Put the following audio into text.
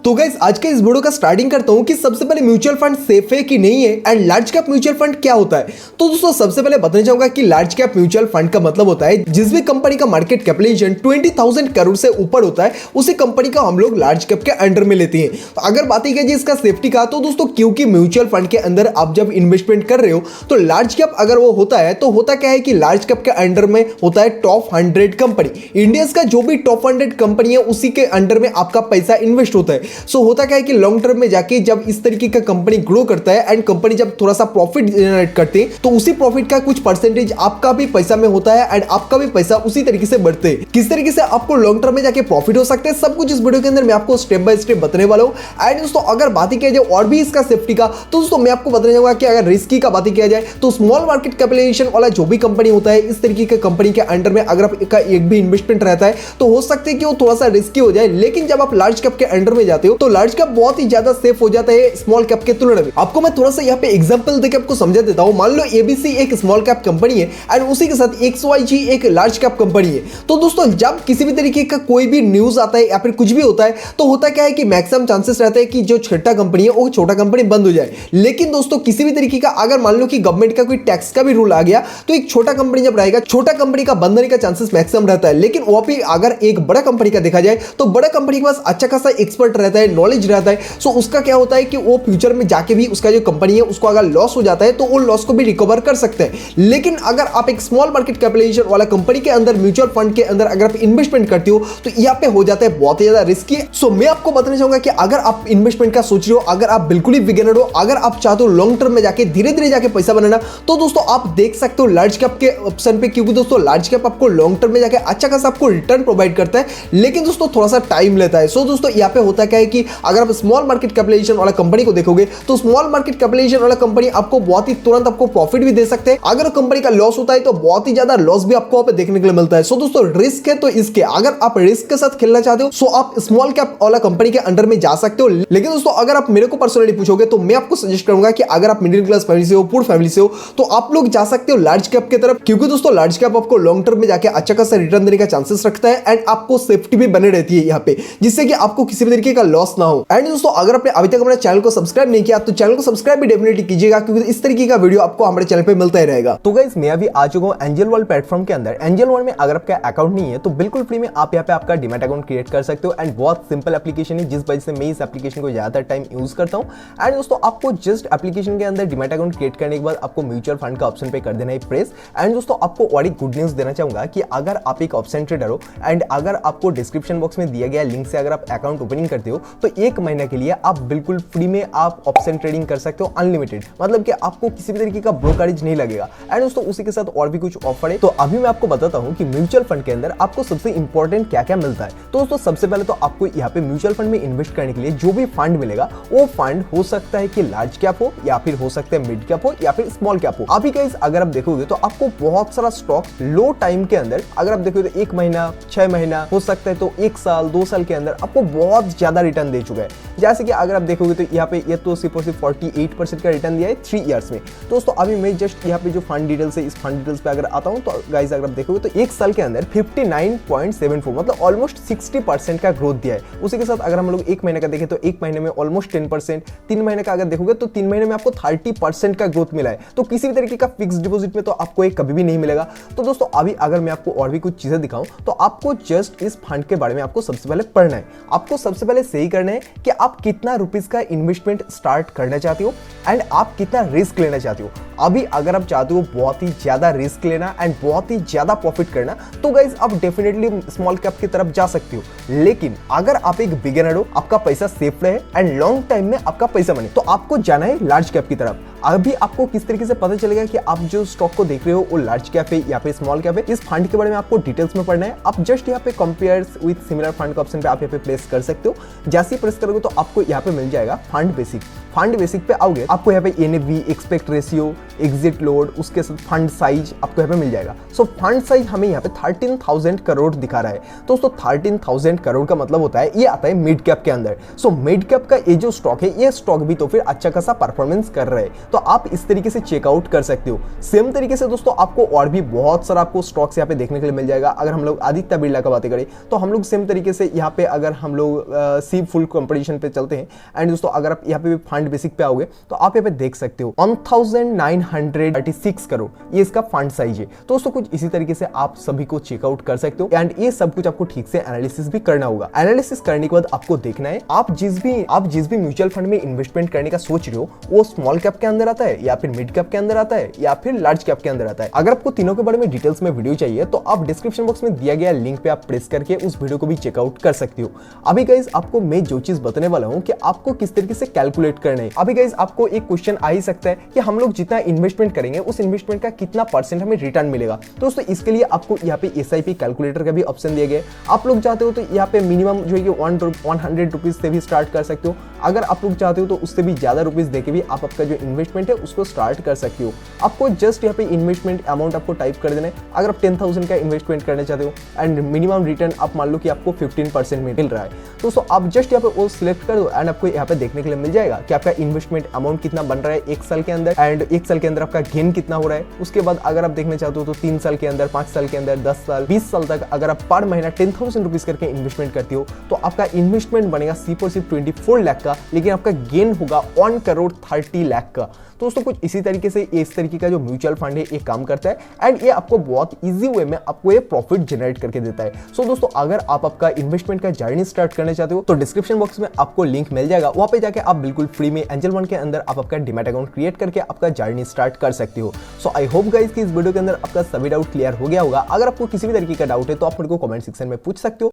तो गाइस आज के इस वीडियो का स्टार्टिंग करता हूं कि सबसे पहले म्यूचुअल फंड सेफ है कि नहीं है and large cap mutual fund क्या होता है। तो दोस्तों सबसे पहले बताना चाहूंगा कि लार्ज कैप म्यूचुअल फंड का मतलब होता है जिस भी कंपनी का मार्केट कैपिटलाइजेशन 20,000 करोड़ से ऊपर होता है उसी कंपनी का हम लोग लार्ज कैप के अंडर में लेते हैं। तो अगर बात की जाए इसका सेफ्टी का, तो दोस्तों क्योंकि म्यूचुअल फंड के अंदर आप जब इन्वेस्टमेंट कर रहे हो तो लार्ज कैप अगर वो होता है तो होता क्या है कि लार्ज कैप के अंडर में होता है टॉप 100 कंपनी। इंडिया का जो भी टॉप 100 कंपनी है उसी के अंडर में आपका पैसा इन्वेस्ट होता है। सो होता क्या है कि लॉन्ग टर्म में जाके जब इस तरीके का कंपनी ग्रो करता है एंड कंपनी जब थोड़ा सा प्रॉफिट जनरेट करते हैं तो उसी प्रॉफिट का कुछ परसेंटेज आपका भी पैसा में होता है एंड आपका भी पैसा उसी तरीके से बढ़ते हैं। किस तरीके से आपको लॉन्ग टर्म में जाके प्रॉफिट हो सकते हैं सब कुछ इस वीडियो के अंदर मैं आपको स्टेप बाय स्टेप बताने वाला हूं। एंड दोस्तों अगर बात किया जाए और भी इसका सेफ्टी का, तो दोस्तों मैं आपको बताने जाऊंगा कि अगर रिस्की का बात किया जाए तो स्मॉल मार्केट कैपिटलाइजेशन वाला जो भी कंपनी होता है इस तरीके के कंपनी के अंडर में अगर आपका एक भी इन्वेस्टमेंट रहता है तो हो सकता है कि वो थोड़ा सा रिस्की हो जाए। लेकिन जब आप लार्ज कैप के अंडर में जाते हो तो लार्ज कैप बहुत ही ज्यादा सेफ हो जाता है स्मॉल कैप के तुलना में। आपको मैं थोड़ा सा यहाँ पे एग्जांपल देके आपको समझा देता हूं। मान लो एबीसी एक स्मॉल कैप कंपनी है एंड उसी के साथ XYG एक लार्ज कैप कंपनी है। तो दोस्तों जब किसी भी तरीके का कोई भी न्यूज आता है या फिर कुछ भी होता है तो होता क्या है कि मैक्सिमम चांसेस रहता है कि जो छोटा कंपनी है वो छोटा कंपनी बंद हो जाए। लेकिन दोस्तों किसी भी तरीके का अगर मान लो कि गवर्नमेंट का कोई टैक्स का भी रूल आ गया तो एक छोटा कंपनी जब रहेगा छोटा कंपनी का बंद होने का चांसेस मैक्सिमम रहता है। लेकिन वो भी अगर एक बड़ा कंपनी का देखा जाए तो बड़ा कंपनी के पास अच्छा खासा एक्सपर्ट रहता है, नॉलेज रहता है। सो उसका क्या होता है कि वो फ्यूचर में जाके भी उसका जो कंपनी है उसको अगर लॉस हो जाता है तो वो लॉस को भी रिकवर कर सकते हैं। लेकिन अगर आप एक स्मॉल मार्केट कैपिटलाइजेशन वाला कंपनी के अंदर म्यूचुअल फंड के अंदर अगर आप इन्वेस्टमेंट करते हो तो यहाँ पे हो जाता है बहुत ही ज्यादा रिस्की। सो मैं आपको बताना चाहूंगा कि अगर आप इन्वेस्टमेंट का सोच रहे हो, अगर आप बिल्कुल ही बिगिनर हो, अगर आप चाहते हो लॉन्ग टर्म में जाके धीरे धीरे जाके पैसा बनाना, तो दोस्तों आप देख सकते हो लार्ज कैप के ऑप्शन पे। क्योंकि दोस्तों लार्ज कैप आपको लॉन्ग टर्म में जाके अच्छा खासा आपको रिटर्न प्रोवाइड करता है, लेकिन दोस्तों थोड़ा सा टाइम लेता है। सो दोस्तों यहाँ पे होता क्या है कि अगर आप स्मॉल मार्केट कैपिटलाइजेशन वाला कंपनी को देखोगे तो स्मॉल मार्केट कैपिटलाइजेशन वाला कंपनी आपको बहुत ही तुरंत आपको प्रॉफिट भी दे सकते हैं। अगर कंपनी का लॉस होता है तो बहुत ही ज्यादा लॉस भी आपको वहां पे देखने के लिए मिलता है। सो दोस्तों रिस्क है तो इसके अगर आप रिस्क के साथ खेलना चाहते हो सो आप स्मॉल कैप वाला कंपनी के अंडर में जा सकते हो। लेकिन दोस्तों अगर आप मेरे को पर्सनली पूछोगे तो मैं आपको सजेस्ट करूंगा कि अगर आप मिडिल क्लास फैमिली से हो, पुअर फैमिली से हो, तो आप लोग जा सकते हो लार्ज कैप की तरफ। क्योंकि दोस्तों लार्ज कैप आपको लॉन्ग टर्म में जाके अच्छा खासा रिटर्न देने का चांसेस रखता है एंड आपको सेफ्टी भी बने रहती है यहाँ पे, जिससे कि आपको किसी भी तरीके का लॉस ना हो। एंड दोस्तों अगर आपने अभी तक अपने चैनल को सब्सक्राइब नहीं किया तो चैनल को सब्सक्राइब भी डेफिनेटली कीजिएगा, क्योंकि इस तरीके का वीडियो आपको हमारे चैनल पे मिलता ही रहेगा। तो गाइस मैं अभी आ चुका हूँ एंजल वर्ल्ड प्लेटफॉर्म के अंदर। एंजल वर्ल्ड में अगर आपका अकाउंट नहीं है तो बिल्कुल फ्री में आप यहाँ पे आपका डीमैट अकाउंट क्रिएट कर सकते हो एंड बहुत सिंपल एप्लीकेशन है जिस वजह से मैं इस एप्लीकेशन को ज्यादातर टाइम यूज करता हूँ। एंड दोस्तों आपको जस्ट एप्लीकेशन के अंदर डीमैट अकाउंट क्रिएट करने के बाद आपको म्यूचुअल फंड का ऑप्शन पे कर देना है प्रेस। एंड दोस्तों आपको और एक गुड न्यूज देना चाहूंगा कि अगर आप एक ऑप्शन ट्रेडर हो एंड अगर आपको डिस्क्रिप्शन बॉक्स में दिया गया लिंक से अगर आप अकाउंट ओपनिंग करते हो तो 1 महीने के लिए आप बिल्कुल फ्री में आप ऑप्शन ट्रेडिंग कर सकते हो अनलिमिटेड, मतलब कि आपको किसी भी तरीके का ब्रोकरेज नहीं लगेगा। एंड दोस्तों उसी के साथ और भी कुछ ऑफर है। तो अभी मैं आपको बताता हूं कि म्यूचुअल फंड के अंदर आपको सबसे इंपॉर्टेंट क्या क्या मिलता है। तो दोस्तों सबसे पहले तो आपको यहाँ पे म्यूचुअल फंड में इन्वेस्ट करने के लिए जो भी फंड मिलेगा वो फंड हो सकता है कि लार्ज कैप हो या फिर हो सकता है मिड कैप हो या फिर स्मॉल कैप हो। अभी गाइस अगर आप देखोगे तो आपको बहुत सारा स्टॉक लो टाइम के अंदर, अगर आप देखोगे तो 1 महीना, 6 महीना, हो सकता है तो 1 साल, 2 साल के अंदर आपको बहुत ज्यादा रिटर्न दे चुका है। जैसे कि अगर आप देखोगे तो यहाँ पे ये तो सिर्फ और सिर्फ 48% का रिटर्न दिया है 3 इयर्स में। दोस्तों अभी मैं जस्ट यहाँ पे जो फंड डिटेल्स है इस फंड डिटेल्स पे अगर आता हूँ तो गाइस अगर आप देखोगे तो 1 साल के अंदर 59.74 मतलब ऑलमोस्ट 60% का ग्रोथ दिया है। उसी के साथ अगर हम लोग 1 महीने का देखें तो 1 महीने में ऑलमोस्ट 10%, 3 महीने का अगर देखोगे तो 3 महीने में आपको 30% का ग्रोथ मिला है। तो किसी भी तरीके का फिक्स डिपॉजिट में तो आपको एक कभी भी नहीं मिलेगा। तो दोस्तों अभी अगर मैं आपको और भी कुछ चीजें दिखाऊं तो आपको जस्ट इस फंड के बारे में आपको सबसे पहले पढ़ना है। आपको सबसे पहले सही करना है कि आप कितना रुपीस का इन्वेस्टमेंट स्टार्ट करना चाहते हो एंड आप कितना रिस्क लेना चाहते हो। अभी अगर आप चाहते हो बहुत ही ज्यादा रिस्क लेना एंड बहुत ही ज्यादा प्रॉफिट करना तो गाइस आप डेफिनेटली स्मॉल कैप की तरफ जा सकते हो। लेकिन अगर आप एक बिगिनर हो, आपका पैसा सेफ रहे एंड लॉन्ग टाइम में आपका पैसा बने तो आपको जाना है लार्ज कैप की तरफ। अभी आपको किस तरीके से पता चलेगा कि आप जो स्टॉक को देख रहे हो वो लार्ज कैप है या फिर स्मॉल कैप है, इस फंड के बारे में आपको डिटेल्स में पढ़ना है। आप जस्ट यहाँ पे कंपेयर विद सिमिलर फंड का ऑप्शन पे आप यहाँ पे प्रेस कर सकते हो। जैसे ही प्रेस करोगे तो आपको यहाँ पे मिल जाएगा फंड बेसिक। फंड बेसिक पे आओगे आपको यहाँ पे NAV, aspect ratio, exit load, उसके साथ फंड साइज आपको यहाँ पे मिल जाएगा। सो फंड साइज हमें यहाँ पे 13,000 करोड़ दिखा रहा है। तो दोस्तों 13,000 करोड़ का मतलब होता है ये आता है मिड कैप के अंदर। सो मिड कैप का ये जो स्टॉक है ये स्टॉक भी तो फिर अच्छा खासा परफॉर्मेंस कर रहा है, तो आप इस तरीके से चेकआउट कर सकते हो। सेम तरीके से दोस्तों आपको और भी बहुत सारा आपको स्टॉक्स यहाँ पे देखने के लिए मिल जाएगा। अगर हम लोग आदित्य बिरला का बातें करें तो हम लोग सेम तरीके से यहाँ पे अगर हम लोग सी फुल कंपटीशन पे चलते हैं एंड दोस्तों अगर आप यहाँ पे भी फंड बेसिक पे आओगे तो आप यहाँ पे देख सकते हो 1936 करोड़ ये इसका फंड साइज है। तो दोस्तों कुछ इसी तरीके से आप सभी को चेकआउट कर सकते हो एंड ये सब कुछ आपको ठीक से एनालिसिस भी करना होगा। एनालिसिस करने के बाद आपको देखना है आप जिस भी म्यूचुअल फंड में इन्वेस्टमेंट करने का सोच रहे हो वो स्मॉल कैप के अंदर आता है या फिर मिड कैप के अंदर आता है या फिर लार्ज कैप के अंदर आता है। अगर आपको तीनों के बारे में डिटेल्स में वीडियो चाहिए तो आप डिस्क्रिप्शन बॉक्स में दिया गया लिंक पे आप प्रेस करके उस वीडियो को भी चेकआउट कर सकते हो। अभी गाइस आपको मैं जो चीज बताने वाला हूँ कि आपको किस तरीके से कैलकुलेट करना है। अभी गाइस आपको एक क्वेश्चन आ ही सकता है कि हम लोग जितना इन्वेस्टमेंट करेंगे उस इन्वेस्टमेंट का कितना परसेंट हमें रिटर्न मिलेगा। तो दोस्तों इसके लिए आपको यहाँ पे SIP कैलकुलेटर का भी ऑप्शन दिया गया है। आप लोग चाहते हो तो यहाँ पे मिनिमम जो है 100 रुपीज से भी स्टार्ट कर सकते हो। अगर आप लोग चाहते हो तो उससे भी ज्यादा रुपीज देके भी आप आपका जो इन्वेस्टमेंट है उसको स्टार्ट कर सकते हो। आपको जस्ट यहाँ पे इन्वेस्टमेंट अमाउंट आपको टाइप कर देना है। अगर आप 10,000 का इन्वेस्टमेंट करना चाहते हो एंड मिनिमम रिटर्न आप मान लो कि आपको 15% में मिल रहा है, तो दोस्तों आप जस्ट यहाँ पे वो सिलेक्ट कर दो एंड आपको यहाँ पे देखने के लिए मिल जाएगा कि आपका इन्वेस्टमेंट अमाउंट कितना बन रहा है 1 साल के अंदर एंड 1 साल के अंदर आपका गेन कितना हो रहा है। उसके बाद अगर आप देखना चाहते हो तो 3 साल के अंदर, 5 साल के अंदर, 10 साल, 20 साल तक अगर आप पर महीना 10,000 रुपीज करके इन्वेस्टमेंट करते हो तो आपका इन्वेस्टमेंट बनेगा सिर्फ और सिर्फ 24 लाख का, लेकिन आपका गेन होगा 1 करोड़ 30 लाख का। तो दोस्तों कुछ इसी तरीके से इस तरीके का जो म्यूचुअल फंड है ये काम करता है एंड ये आपको बहुत इजी वे में आपको ये प्रॉफिट जनरेट करके देता है। सो दोस्तों अगर आप आपका इन्वेस्टमेंट का जर्नी स्टार्ट करना चाहते हो तो डिस्क्रिप्शन बॉक्स में आपको लिंक मिल जाएगा, वहां पे जाके आप बिल्कुल फ्री में एंजल वन के अंदर आप आपका डीमैट अकाउंट क्रिएट करके आपका जर्नी स्टार्ट कर सकते हो। सो आई होप गाइस कि इस वीडियो के अंदर आपका सभी डाउट क्लियर हो गया होगा। अगर आपको किसी भी तरीके का डाउट है तो आप मेरे को कमेंट सेक्शन में पूछ सकते हो।